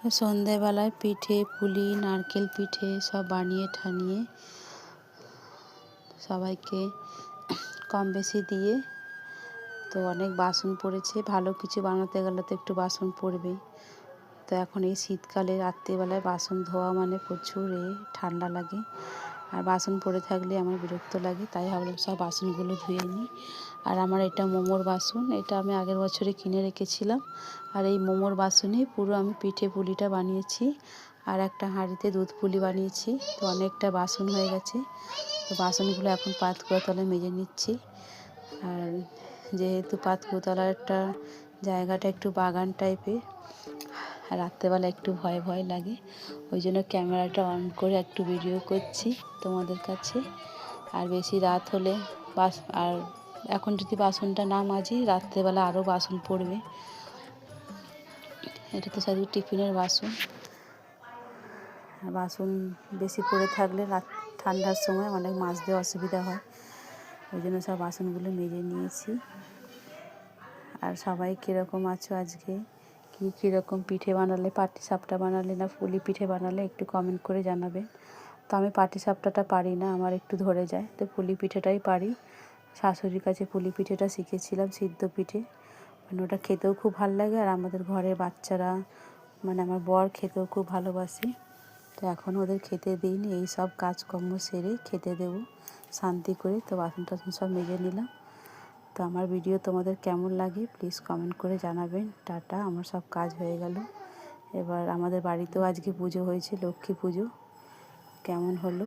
তো সন্ধেবেলায় পিঠে পুলি নারকেল পিঠে সব বানিয়ে ঠানিয়ে সবাইকে কম বেশি দিয়ে, তো অনেক বাসন পড়েছে। ভালো কিছু বানাতে গেলে তো একটু বাসন পড়বেই। তো এখন এই শীতকালে রাত্রিবেলায় বাসন ধোয়া মানে প্রচুর ঠান্ডা লাগে, আর বাসন পড়ে থাকলে আমার বিরক্ত লাগে। তাই ভাবলাম সব বাসনগুলো ধুয়ে নিই। আর আমার এটা মোমোর বাসন, এটা আমি আগের বছরে কিনে রেখেছিলাম। আর এই মোমোর বাসনে পুরো আমি পিঠে পুলিটা বানিয়েছি, আর একটা হাঁড়িতে দুধ পুলি বানিয়েছি। তো অনেকটা বাসন হয়ে গেছে। তো বাসনগুলো এখন পাতকুয়োতলায় মেজে নিচ্ছি। আর যেহেতু পাতকুয়োতলাটা জায়গাটা একটু বাগান টাইপের, রাত্রেবেলা একটু ভয় ভয় লাগে, ওই জন্য ক্যামেরাটা অন করে একটু ভিডিও করছি তোমাদের কাছে। আর বেশি রাত হলে আর এখন যদি বাসনটা না মাজি রাত্রেবেলা আরও বাসন পড়বে। এটা তো শুধু টিফিনের বাসন। বাসন বেশি পড়ে থাকলে ঠান্ডার সময় অনেক মাজতে অসুবিধা হয়, ওই জন্য সব বাসনগুলো মেজে নিয়েছি। আর সবাই কীরকম আছো আজকে, কীরকম পিঠে বানালে, পাটিসাপটা বানালে না পুলি পিঠে বানালে একটু কমেন্ট করে জানাবেন। তো আমি পাটিসাপটাটা পারি না, আমার একটু ধরে যায়, তো পুলি পিঠেটাই পারি। শাশুড়ির কাছে পুলি পিঠেটা শিখেছিলাম, সিদ্ধ পিঠে। মানে ওটা খেতেও খুব ভালো লাগে, আর আমাদের ঘরের বাচ্চারা মানে আমার বর খেতেও খুব ভালোবাসে। তো এখন ওদের খেতে দিইনি, এই সব কাজকর্ম সেরে খেতে দেবো শান্তি করে। তো বাসন টাসন সব মেজে নিলাম। তো আমার ভিডিও তোমাদের কেমন লাগে প্লিজ কমেন্ট করে জানাবেন। টাটা, আমার সব কাজ হয়ে গেল। এবার আমাদের বাড়িতেও আজকে পুজো হয়েছে, লক্ষ্মী পুজো। কেমন হলো